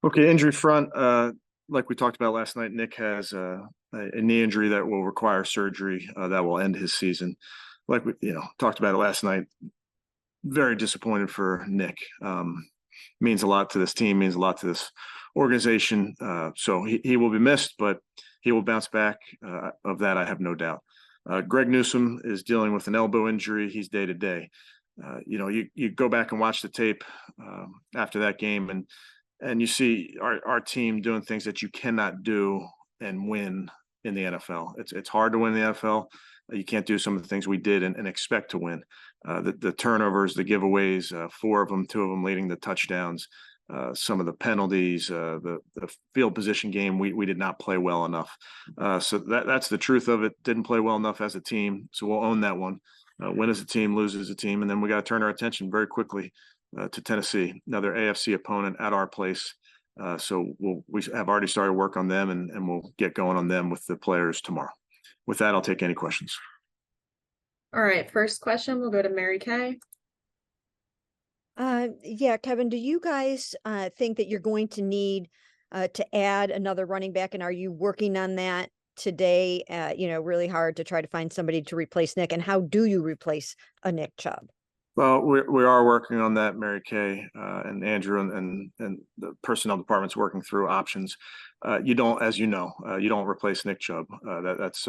Okay, injury front. Like we talked about last night, Nick has a knee injury that will require surgery that will end his season. Like we, talked about it last night. Very disappointed for Nick. Means a lot to this team. Means a lot to this organization. So he will be missed, but he will bounce back. Of that, I have no doubt. Greg Newsome is dealing with an elbow injury. He's day to day. You go back and watch the tape after that game, and you see our team doing things that you cannot do and win in the NFL. It's hard to win in the NFL. You can't do some of the things we did and expect to win. The turnovers, the giveaways, four of them, two of them leading the touchdowns. Some of the penalties, the field position game, we did not play well enough. So that's the truth of it. Didn't play well enough as a team. So we'll own that one. Win as a team, lose as a team, and then we got to turn our attention very quickly to Tennessee, another AFC opponent at our place. So we have already started work on them, and we'll get going on them with the players tomorrow. With that, I'll take any questions. All right, first question, we'll go to Mary Kay. Yeah, Kevin, do you guys think that you're going to need to add another running back, and are you working on that today? Really hard to try to find somebody to replace Nick, and how do you replace a Nick Chubb? Well, we are working on that, Mary Kay, and Andrew and the personnel department's working through options. You don't, as you know, you don't replace Nick Chubb. That's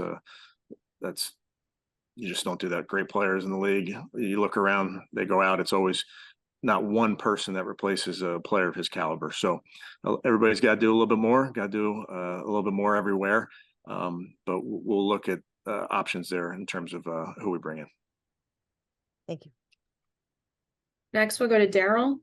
you just don't do that. Great players in the league. You look around, they go out. It's always not one person that replaces a player of his caliber. So everybody's got to do a little bit more. Got to do a little bit more everywhere. But we'll look at options there in terms of who we bring in. Thank you. Next, we'll go to Daryl.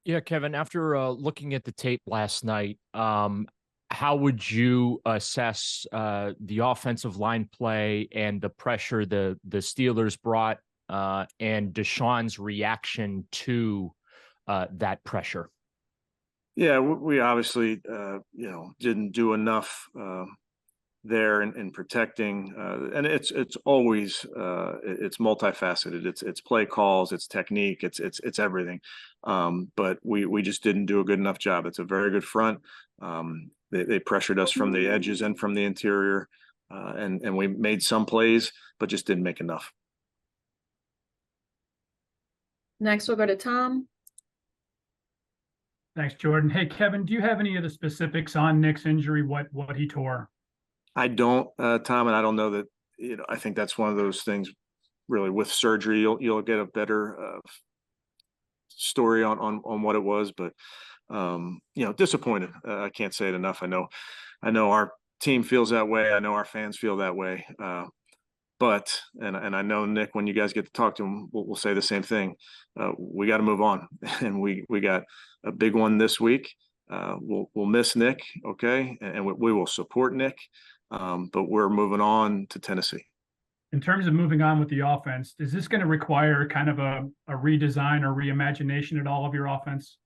Yeah, Kevin, after looking at the tape last night, how would you assess the offensive line play and the pressure the Steelers brought and Deshaun's reaction to that pressure? Yeah, we obviously, didn't do enough there in protecting, and it's always it's multifaceted. It's play calls, it's technique, it's everything. But we just didn't do a good enough job. It's a very good front. They pressured us from the edges and from the interior, and we made some plays, but just didn't make enough. Next, we'll go to Tom. Thanks, Jordan. Hey, Kevin, do you have any of the specifics on Nick's injury? What he tore? I don't, Tom, and I don't know that. I think that's one of those things. Really, with surgery, you'll get a better story on what it was. But disappointed. I can't say it enough. I know our team feels that way. I know our fans feel that way. But I know Nick, when you guys get to talk to him, we'll say the same thing. We got to move on, and we got a big one this week. We'll miss Nick, okay, and we will support Nick. But we're moving on to Tennessee. In terms of moving on with the offense, is this going to require kind of a redesign or reimagination at all of your offense?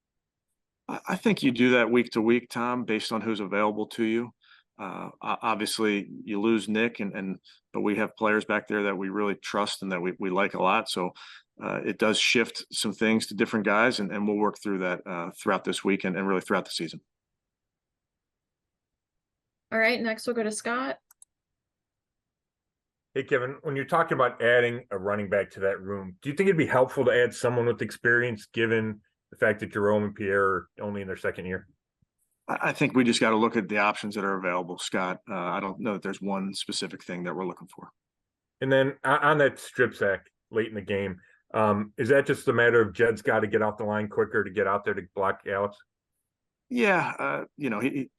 I think you do that week to week, Tom, based on who's available to you. Obviously, you lose Nick, but we have players back there that we really trust and that we like a lot. So it does shift some things to different guys, and we'll work through that throughout this week and really throughout the season. All right, next we'll go to Scott. Hey, Kevin, when you're talking about adding a running back to that room, do you think it'd be helpful to add someone with experience, given the fact that Jerome and Pierre are only in their second year? I think we just got to look at the options that are available, Scott. I don't know that there's one specific thing that we're looking for. And then on that strip sack late in the game, is that just a matter of Jed's got to get off the line quicker to get out there to block Alex? Yeah,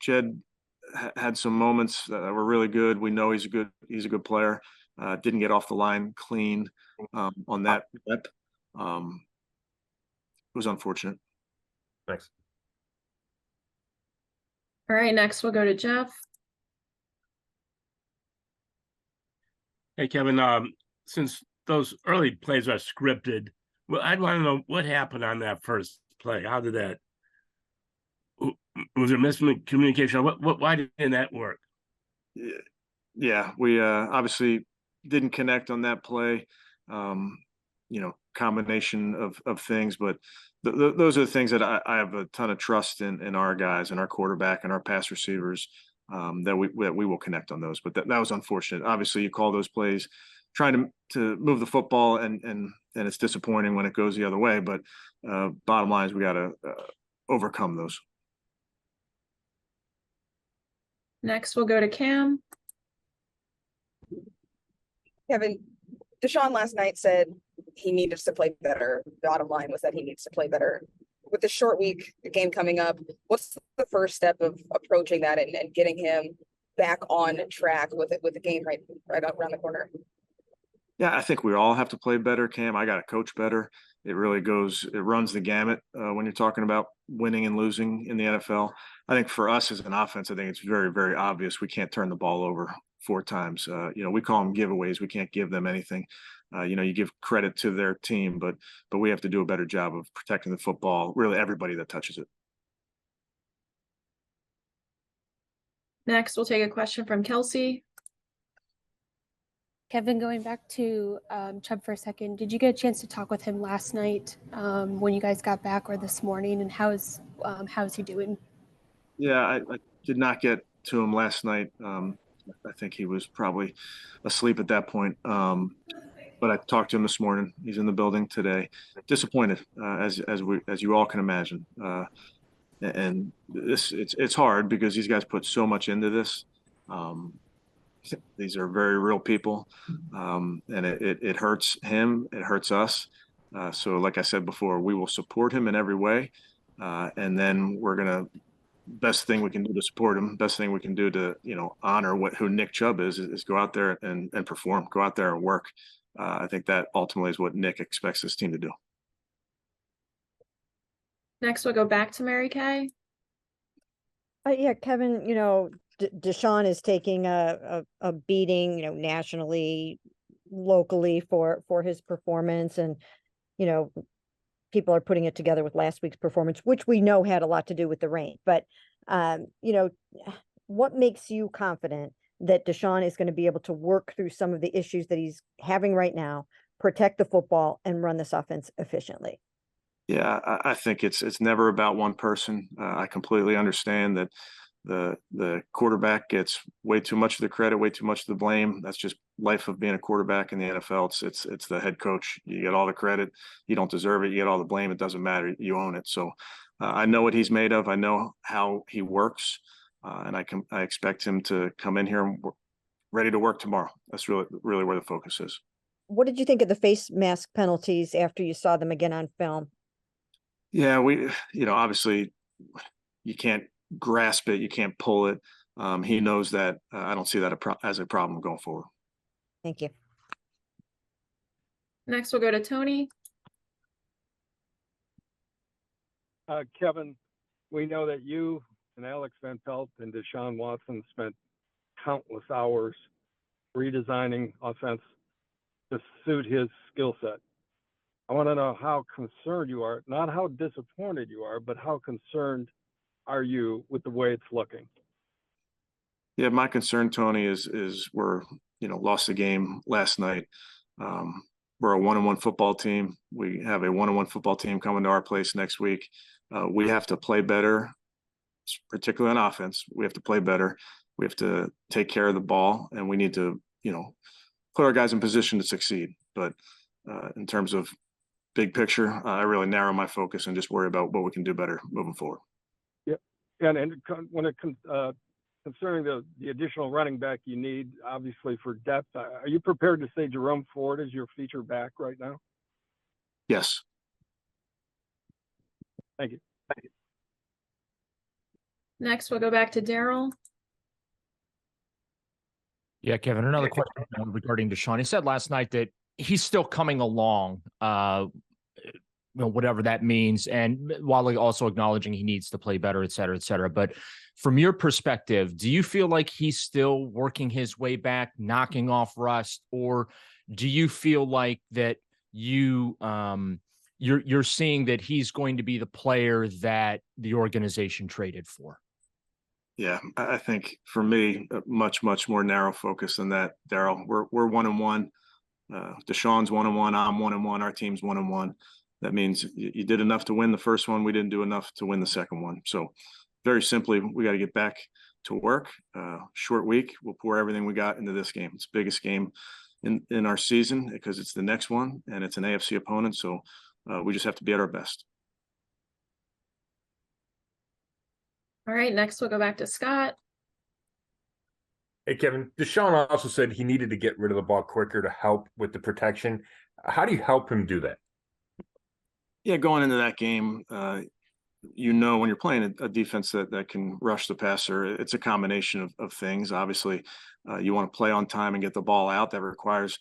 Jed had some moments that were really good. We know he's a good player. Didn't get off the line clean on that rep. It was unfortunate. Thanks. All right, next we'll go to Jeff. Hey, Kevin, since those early plays are scripted, well, I'd want to know what happened on that first play. How did that? Was there miscommunication? Why didn't that work? Yeah, we obviously didn't connect on that play. combination of things. But those are the things that I have a ton of trust in our guys and our quarterback and our pass receivers, that we will connect on those. But that was unfortunate. Obviously, you call those plays trying to move the football, and it's disappointing when it goes the other way. But bottom line is we got to overcome those. Next, we'll go to Cam. Kevin, Deshaun last night said he needs to play better. The bottom line was that he needs to play better. With the short week, the game coming up, what's the first step of approaching that and getting him back on track with the game right around the corner? Yeah, I think we all have to play better, Cam. I got to coach better. It runs the gamut when you're talking about winning and losing in the NFL. I think for us as an offense, I think it's very, very obvious we can't turn the ball over 4 times. We call them giveaways. We can't give them anything. You give credit to their team, but we have to do a better job of protecting the football, really everybody that touches it. Next, we'll take a question from Kelsey. Kevin, going back to Chubb for a second, did you get a chance to talk with him last night when you guys got back, or this morning, and how's he doing? Yeah, I did not get to him last night. I think he was probably asleep at that point. But I talked to him this morning. He's in the building today. Disappointed, as you all can imagine. And it's hard because these guys put so much into this. These are very real people, and it hurts him. It hurts us. So, like I said before, we will support him in every way, and then we're gonna. Best thing we can do to support him. Best thing we can do to honor who Nick Chubb is go out there and perform. Go out there and work. I think that ultimately is what Nick expects his team to do. Next, we'll go back to Mary Kay. Yeah, Kevin, Deshaun is taking a beating, nationally, locally for his performance. And, people are putting it together with last week's performance, which we know had a lot to do with the rain. But, what makes you confident that Deshaun is going to be able to work through some of the issues that he's having right now, protect the football, and run this offense efficiently? Yeah, I think it's never about one person. I completely understand that the quarterback gets way too much of the credit, way too much of the blame. That's just life of being a quarterback in the NFL. It's the head coach. You get all the credit. You don't deserve it. You get all the blame. It doesn't matter. You own it. So I know what he's made of. I know how he works, and I expect him to come in here and ready to work tomorrow. That's really where the focus is. What did you think of the face mask penalties after you saw them again on film? Yeah, we obviously you can't grasp it, you can't pull it. He knows that. I don't see that as a problem going forward. Thank you. Next, we'll go to Tony. Kevin, we know that you and Alex Van Pelt and Deshaun Watson spent countless hours redesigning offense to suit his skill set. I want to know how concerned you are, not how disappointed you are, but how concerned are you with the way it's looking? Yeah, my concern, Tony, is we're lost the game last night. We're a 1-1 football team. We have a 1-1 football team coming to our place next week. We have to play better, particularly on offense. We have to play better. We have to take care of the ball, and we need to put our guys in position to succeed. But in terms of big picture, I really narrow my focus and just worry about what we can do better moving forward. Yep. And when it concerning the additional running back you need, obviously for depth, are you prepared to say Jerome Ford is your feature back right now? Yes. Thank you. Next, we'll go back to Daryl. Yeah, Kevin, another question regarding Deshaun. He said last night that he's still coming along, whatever that means, and while also acknowledging he needs to play better, et cetera, et cetera. But from your perspective, do you feel like he's still working his way back, knocking off rust, or do you feel like that you're seeing that he's going to be the player that the organization traded for? Yeah, I think for me, much more narrow focus than that, Daryl. We're 1-1. Deshaun's 1-1, I'm 1-1, our team's 1-1. That means you did enough to win the first one. We didn't do enough to win the second one. So very simply, we got to get back to work. Short week. We'll pour everything we got into this game. It's the biggest game in our season because it's the next one and it's an AFC opponent. So we just have to be at our best. All right, next we'll go back to Scott. Hey, Kevin, Deshaun also said he needed to get rid of the ball quicker to help with the protection. How do you help him do that? Yeah, going into that game, you know, when you're playing a defense that can rush the passer, it's a combination of things. Obviously, you want to play on time and get the ball out. That requires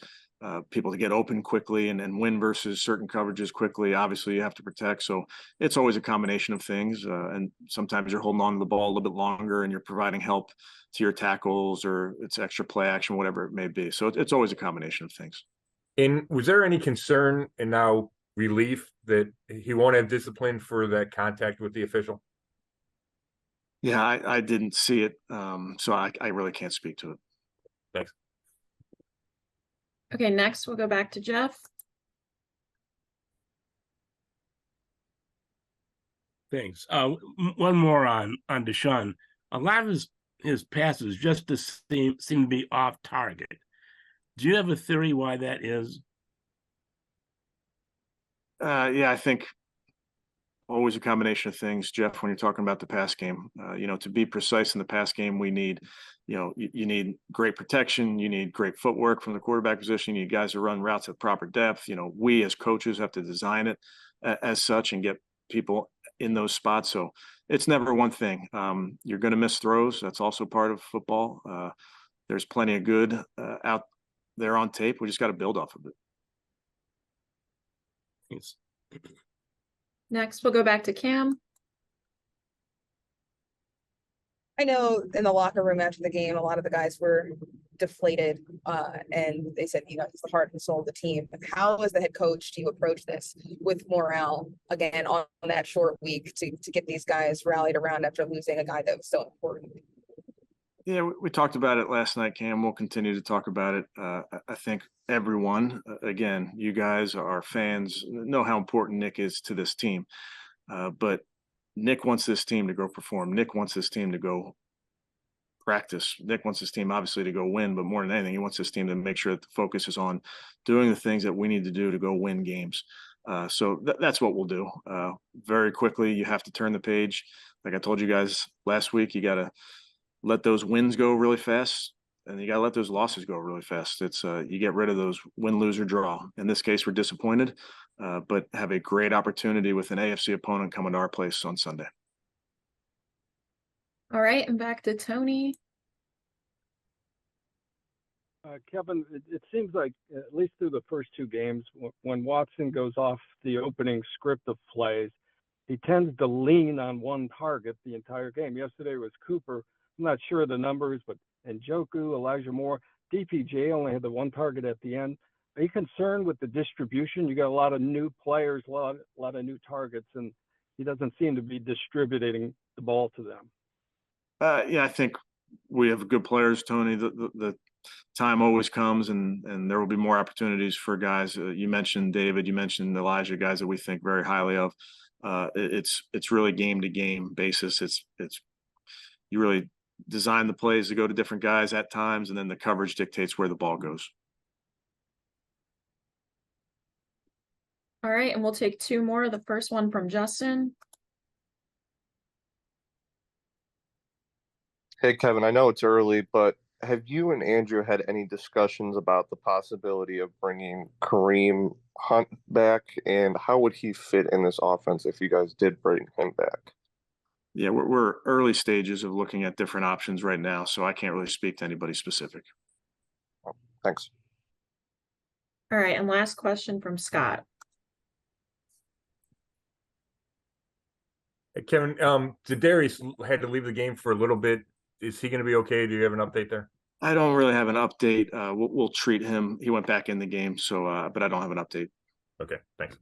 people to get open quickly and win versus certain coverages quickly. Obviously, you have to protect. So it's always a combination of things. And sometimes you're holding on to the ball a little bit longer and you're providing help to your tackles or it's extra play action, whatever it may be. So it's always a combination of things. And was there any concern and now relief that he won't have discipline for that contact with the official? Yeah, I didn't see it. So I really can't speak to it. Thanks. Okay, next we'll go back to Jeff. Thanks. One more on Deshaun. A lot of his passes just seem to be off target. Do you have a theory why that is? Yeah, I think always a combination of things, Jeff, when you're talking about the pass game. You know, to be precise in the pass game, we need, you know, you need great protection. You need great footwork from the quarterback position. You need guys to run routes at proper depth. You know, we as coaches have to design it as such and get people in those spots. So it's never one thing. You're going to miss throws. That's also part of football. There's plenty of good out there on tape. We just got to build off of it. Thanks. Next, we'll go back to Cam. I know in the locker room after the game, a lot of the guys were deflated, and they said, you know, it's the heart and soul of the team. How, as the head coach, do you approach this with morale again on that short week to get these guys rallied around after losing a guy that was so important? Yeah, we talked about it last night, Cam. We'll continue to talk about it. I think everyone, again, you guys, our fans, know how important Nick is to this team. But Nick wants this team to go perform. Nick wants this team to go practice. Nick wants this team, obviously, to go win. But more than anything, he wants this team to make sure that the focus is on doing the things that we need to do to go win games. So that's what we'll do. Very quickly, you have to turn the page. Like I told you guys last week, you got to let those wins go really fast and you got to let those losses go really fast. It's you get rid of those win, lose, or draw. In this case, we're disappointed, but have a great opportunity with an AFC opponent coming to our place on Sunday. All right, and back to Tony. Kevin, it seems like at least through the first two games, when Watson goes off the opening script of plays, he tends to lean on one target the entire game. Yesterday was Cooper. I'm not sure of the numbers, but Njoku, Elijah Moore, DPJ only had the one target at the end. Are you concerned with the distribution? You got a lot of new players, a lot of new targets, and he doesn't seem to be distributing the ball to them. Yeah, I think we have good players, Tony. The time always comes, and there will be more opportunities for guys. You mentioned David, you mentioned Elijah, guys that we think very highly of. It's really game to game basis. It's you really design the plays to go to different guys at times, and then the coverage dictates where the ball goes. All right, and we'll take two more. The first one from Justin. Hey, Kevin, I know it's early, but have you and Andrew had any discussions about the possibility of bringing Kareem Hunt back, and how would he fit in this offense if you guys did bring him back? Yeah, we're early stages of looking at different options right now, so I can't really speak to anybody specific. Thanks. All right, and last question from Scott. Hey, Kevin, Zadarius had to leave the game for a little bit. Is he going to be okay? Do you have an update there? I don't really have an update. We'll treat him. He went back in the game, so but I don't have an update. Okay, thanks.